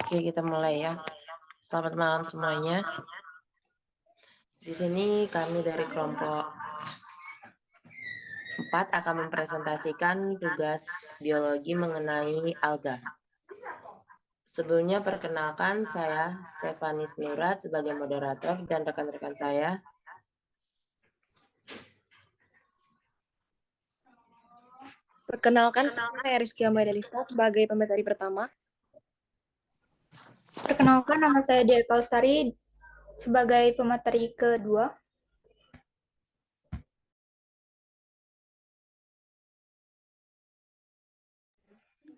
Oke, kita mulai ya. Selamat malam semuanya. Di sini kami dari kelompok 4 akan mempresentasikan tugas biologi mengenai alga. Sebelumnya perkenalkan saya Stefanis Nurat sebagai moderator dan rekan-rekan saya. Perkenalkan, saya Rizky Amedelisa sebagai pemateri pertama. Perkenalkan, nama saya Dia Kalsari sebagai pemateri kedua.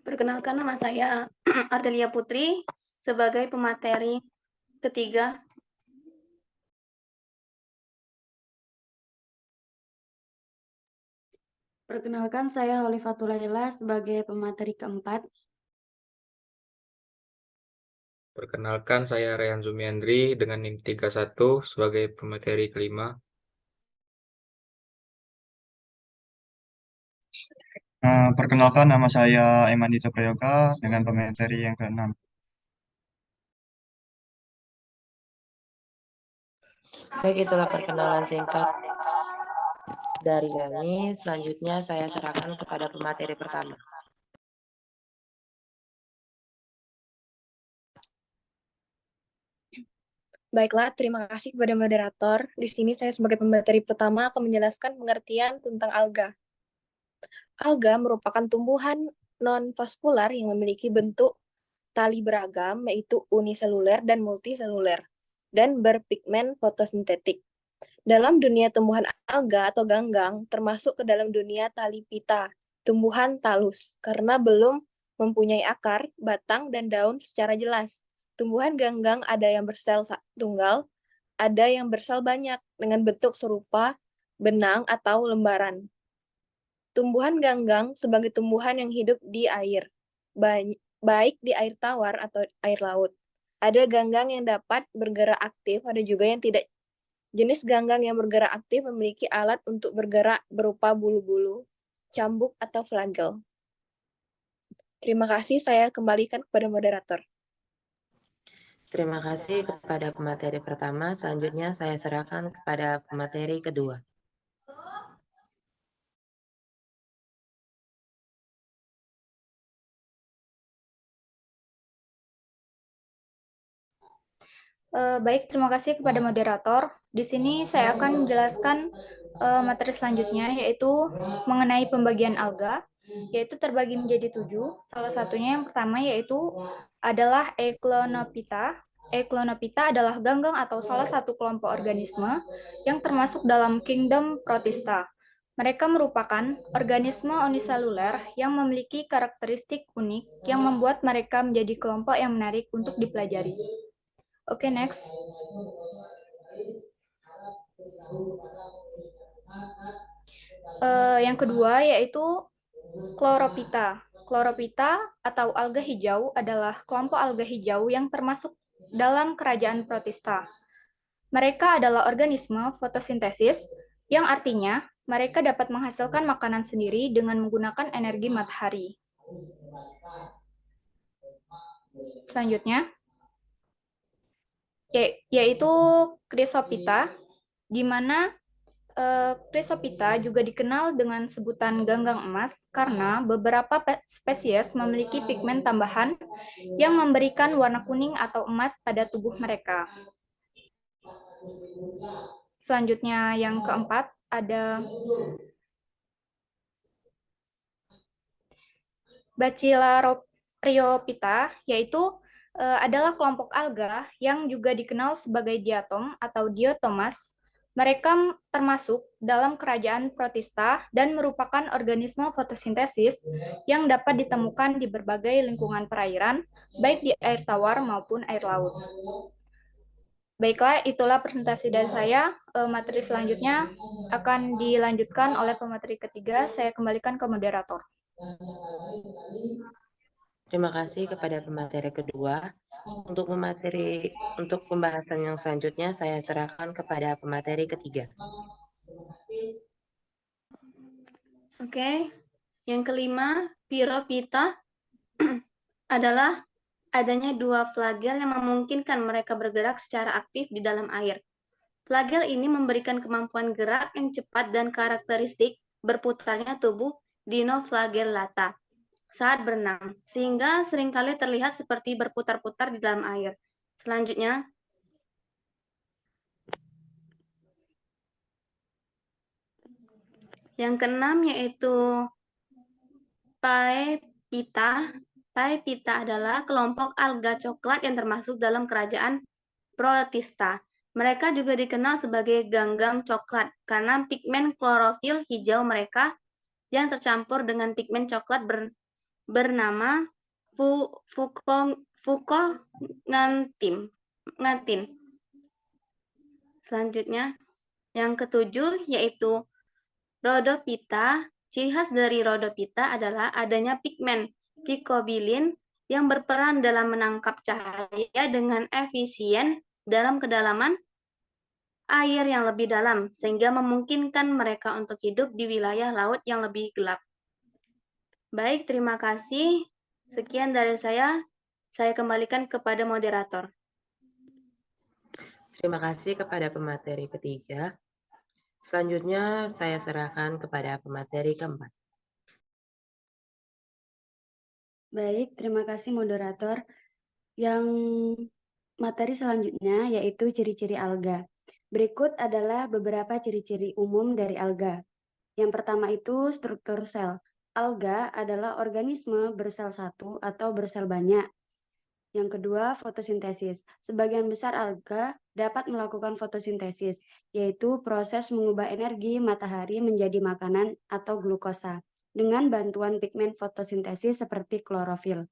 Perkenalkan, nama saya Ardelia Putri sebagai pemateri ketiga. Perkenalkan, saya Holifatul Laila sebagai pemateri keempat. Perkenalkan, saya Rehan Zumiandri dengan NIM 31 sebagai pemateri kelima. Perkenalkan, nama saya Emandito Prayoga dengan pemateri yang ke-6. Baik, itulah perkenalan singkat dari kami. Selanjutnya saya serahkan kepada pemateri pertama. Baiklah, terima kasih kepada moderator. Di sini saya sebagai pemateri pertama akan menjelaskan pengertian tentang alga. Alga merupakan tumbuhan non-vaskular yang memiliki bentuk tali beragam, yaitu uniseluler dan multiseluler, dan berpigmen fotosintetik. Dalam dunia tumbuhan alga atau ganggang, termasuk ke dalam dunia Talipita, tumbuhan talus, karena belum mempunyai akar, batang, dan daun secara jelas. Tumbuhan ganggang ada yang bersel tunggal, ada yang bersel banyak, dengan bentuk serupa benang atau lembaran. Tumbuhan ganggang sebagai tumbuhan yang hidup di air, baik di air tawar atau air laut. Ada ganggang yang dapat bergerak aktif, ada juga yang tidak. Jenis ganggang yang bergerak aktif memiliki alat untuk bergerak berupa bulu-bulu, cambuk, atau flagel. Terima kasih, saya kembalikan kepada moderator. Terima kasih kepada pemateri pertama. Selanjutnya saya serahkan kepada pemateri kedua. Baik, terima kasih kepada moderator. Di sini saya akan menjelaskan materi selanjutnya, yaitu mengenai pembagian alga, yaitu terbagi menjadi 7. Salah satunya yang pertama yaitu adalah Eclonopita. Eclonopita adalah ganggang atau salah satu kelompok organisme yang termasuk dalam kingdom Protista. Mereka merupakan organisme uniseluler yang memiliki karakteristik unik yang membuat mereka menjadi kelompok yang menarik untuk dipelajari. Oke, next. Yang kedua yaitu Chlorophyta. Chlorophyta atau alga hijau adalah kelompok alga hijau yang termasuk dalam kerajaan Protista. Mereka adalah organisme fotosintesis, yang artinya mereka dapat menghasilkan makanan sendiri dengan menggunakan energi matahari. Selanjutnya, yaitu Chrysophyta, di mana Chrysophyta juga dikenal dengan sebutan ganggang emas karena beberapa spesies memiliki pigmen tambahan yang memberikan warna kuning atau emas pada tubuh mereka. Selanjutnya yang keempat ada Bacillariophyta, yaitu adalah kelompok alga yang juga dikenal sebagai diatom atau diotomas. Mereka termasuk dalam kerajaan Protista dan merupakan organisme fotosintesis yang dapat ditemukan di berbagai lingkungan perairan, baik di air tawar maupun air laut. Baiklah, itulah presentasi dari saya. Materi selanjutnya akan dilanjutkan oleh pemateri ketiga. Saya kembalikan ke moderator. Terima kasih kepada pemateri kedua. Untuk pembahasan yang selanjutnya saya serahkan kepada pemateri ketiga. Oke, yang kelima, Pyrophyta adalah adanya dua flagel yang memungkinkan mereka bergerak secara aktif di dalam air. Flagel ini memberikan kemampuan gerak yang cepat dan karakteristik berputarnya tubuh dinoflagellata saat berenang, sehingga seringkali terlihat seperti berputar-putar di dalam air. Selanjutnya, yang keenam yaitu Paephyta. Paephyta adalah kelompok alga coklat yang termasuk dalam kerajaan Protista. Mereka juga dikenal sebagai ganggang coklat karena pigmen klorofil hijau mereka yang tercampur dengan pigmen coklat bernama fucocngantin. Selanjutnya, yang ketujuh yaitu Rhodophyta. Ciri khas dari Rhodophyta adalah adanya pigmen phycobilin yang berperan dalam menangkap cahaya dengan efisien dalam kedalaman air yang lebih dalam, sehingga memungkinkan mereka untuk hidup di wilayah laut yang lebih gelap. Baik, terima kasih. Sekian dari saya kembalikan kepada moderator. Terima kasih kepada pemateri ketiga. Selanjutnya saya serahkan kepada pemateri keempat. Baik, terima kasih moderator. Yang materi selanjutnya yaitu ciri-ciri alga. Berikut adalah beberapa ciri-ciri umum dari alga. Yang pertama itu struktur sel. Alga adalah organisme bersel satu atau bersel banyak. Yang kedua, fotosintesis. Sebagian besar alga dapat melakukan fotosintesis, yaitu proses mengubah energi matahari menjadi makanan atau glukosa dengan bantuan pigmen fotosintesis seperti klorofil.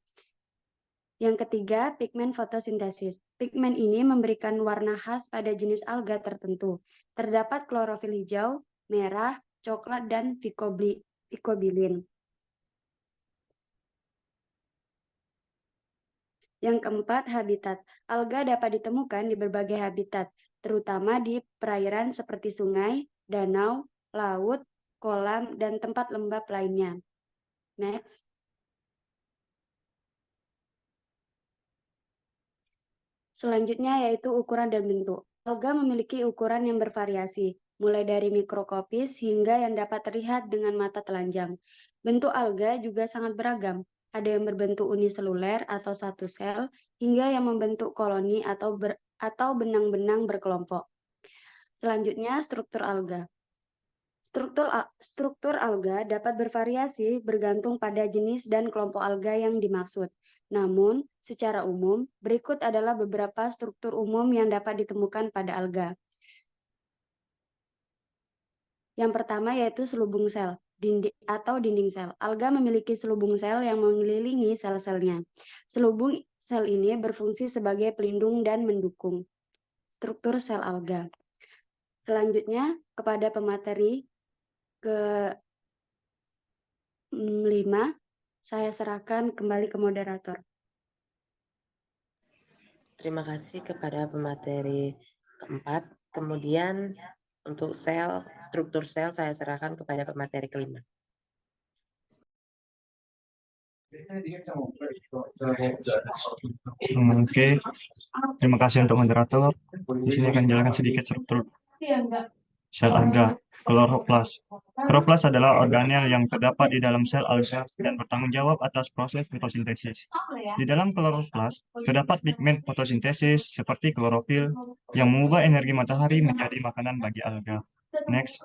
Yang ketiga, pigmen fotosintesis. Pigmen ini memberikan warna khas pada jenis alga tertentu. Terdapat klorofil hijau, merah, coklat, dan phycobilin. Yang keempat, habitat. Alga dapat ditemukan di berbagai habitat, terutama di perairan seperti sungai, danau, laut, kolam, dan tempat lembab lainnya. Next. Selanjutnya yaitu ukuran dan bentuk. Alga memiliki ukuran yang bervariasi, mulai dari mikroskopis hingga yang dapat terlihat dengan mata telanjang. Bentuk alga juga sangat beragam. Ada yang berbentuk uniseluler atau satu sel, hingga yang membentuk koloni atau benang-benang berkelompok. Selanjutnya, struktur alga. Struktur alga dapat bervariasi bergantung pada jenis dan kelompok alga yang dimaksud. Namun, secara umum, berikut adalah beberapa struktur umum yang dapat ditemukan pada alga. Yang pertama yaitu selubung sel atau dinding sel. Alga memiliki selubung sel yang mengelilingi sel-selnya. Selubung sel ini berfungsi sebagai pelindung dan mendukung struktur sel alga. Selanjutnya, kepada pemateri ke-5, saya serahkan kembali ke moderator. Terima kasih kepada pemateri keempat. Kemudian untuk struktur sel saya serahkan kepada pemateri kelima. Oke, terima kasih untuk moderator. Di sini akan dijelaskan sedikit struktur sel alga. Kloroplas. Kloroplas adalah organel yang terdapat di dalam sel alga dan bertanggung jawab atas proses fotosintesis. Di dalam kloroplas terdapat pigmen fotosintesis seperti klorofil yang mengubah energi matahari menjadi makanan bagi alga. Next.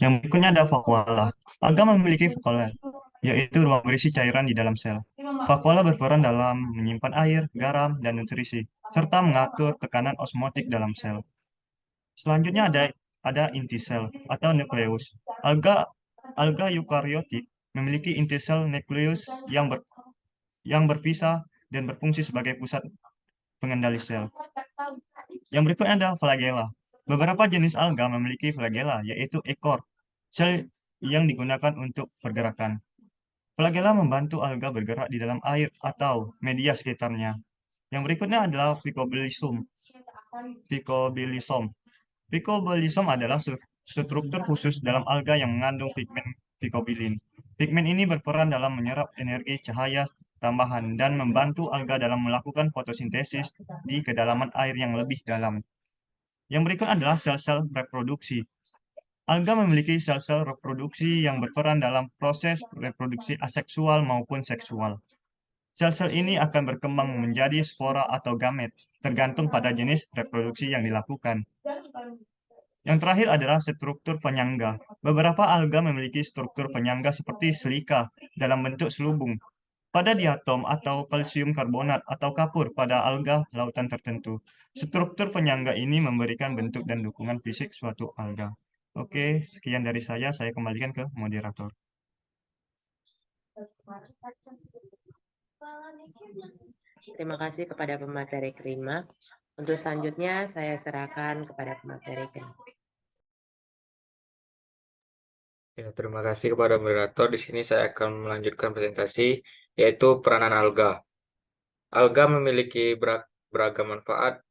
Yang berikutnya ada vakuola. Alga memiliki vakuola, yaitu ruang berisi cairan di dalam sel. Vakuola berperan dalam menyimpan air, garam, dan nutrisi, serta mengatur tekanan osmotik dalam sel. Selanjutnya ada inti sel atau nukleus. Alga eukariotik memiliki inti sel nukleus yang berpisah dan berfungsi sebagai pusat pengendali sel. Yang berikutnya ada flagella. Beberapa jenis alga memiliki flagella, yaitu ekor sel yang digunakan untuk pergerakan. Flagella membantu alga bergerak di dalam air atau media sekitarnya. Yang berikutnya adalah phycobilisome. Phycobilisome adalah struktur khusus dalam alga yang mengandung pigmen phycobilin. Pigmen ini berperan dalam menyerap energi cahaya tambahan dan membantu alga dalam melakukan fotosintesis di kedalaman air yang lebih dalam. Yang berikut adalah sel-sel reproduksi. Alga memiliki sel-sel reproduksi yang berperan dalam proses reproduksi aseksual maupun seksual. Sel-sel ini akan berkembang menjadi spora atau gamet, tergantung pada jenis reproduksi yang dilakukan. Yang terakhir adalah struktur penyangga. Beberapa alga memiliki struktur penyangga seperti silika dalam bentuk selubung pada diatom atau kalsium karbonat atau kapur pada alga lautan tertentu. Struktur penyangga ini memberikan bentuk dan dukungan fisik suatu alga. Oke, sekian dari saya kembalikan ke moderator. Terima kasih kepada pemateri kelima. Untuk selanjutnya saya serahkan kepada pemateri kelima. Ya, terima kasih kepada moderator. Di sini saya akan melanjutkan presentasi, yaitu peranan alga. Alga memiliki beragam manfaat,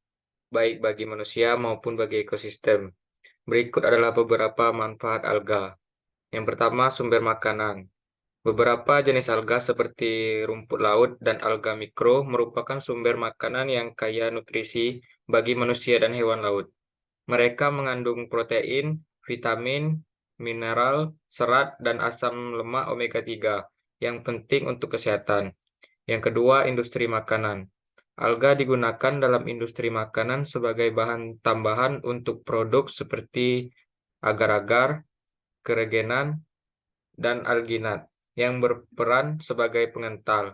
baik bagi manusia maupun bagi ekosistem. Berikut adalah beberapa manfaat alga. Yang pertama, sumber makanan. Beberapa jenis alga seperti rumput laut dan alga mikro merupakan sumber makanan yang kaya nutrisi bagi manusia dan hewan laut. Mereka mengandung protein, vitamin, mineral, serat, dan asam lemak omega 3 yang penting untuk kesehatan. Yang kedua, industri makanan. Alga digunakan dalam industri makanan sebagai bahan tambahan untuk produk seperti agar-agar, keregenan, dan alginat yang berperan sebagai pengental,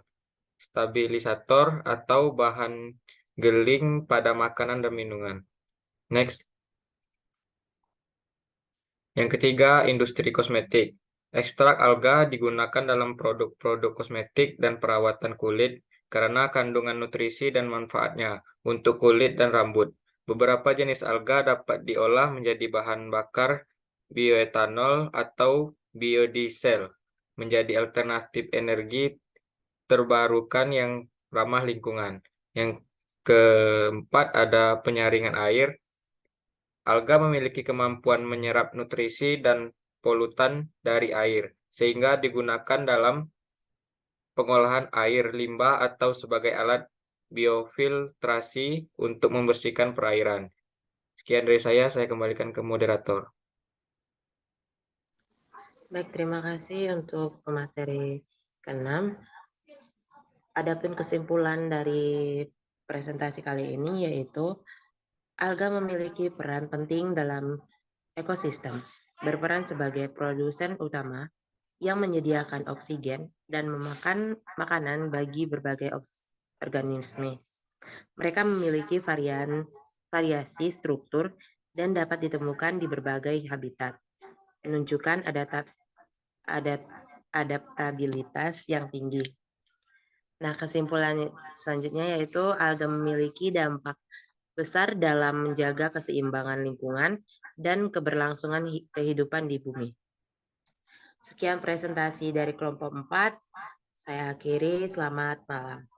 stabilisator, atau bahan geling pada makanan dan minuman. Next. Yang ketiga, industri kosmetik. Ekstrak alga digunakan dalam produk-produk kosmetik dan perawatan kulit karena kandungan nutrisi dan manfaatnya untuk kulit dan rambut. Beberapa jenis alga dapat diolah menjadi bahan bakar bioetanol atau biodiesel, menjadi alternatif energi terbarukan yang ramah lingkungan. Yang keempat ada penyaringan air. Alga memiliki kemampuan menyerap nutrisi dan polutan dari air, sehingga digunakan dalam pengolahan air limbah atau sebagai alat biofiltrasi untuk membersihkan perairan. Sekian dari saya kembalikan ke moderator. Baik, terima kasih untuk pemateri ke-6. Adapun kesimpulan dari presentasi kali ini yaitu alga memiliki peran penting dalam ekosistem, berperan sebagai produsen utama yang menyediakan oksigen dan memakan makanan bagi berbagai organisme. Mereka memiliki variasi struktur dan dapat ditemukan di berbagai habitat, menunjukkan adaptabilitas yang tinggi. Nah, kesimpulan selanjutnya yaitu alga memiliki dampak besar dalam menjaga keseimbangan lingkungan dan keberlangsungan kehidupan di bumi. Sekian presentasi dari kelompok 4. Saya akhiri, selamat malam.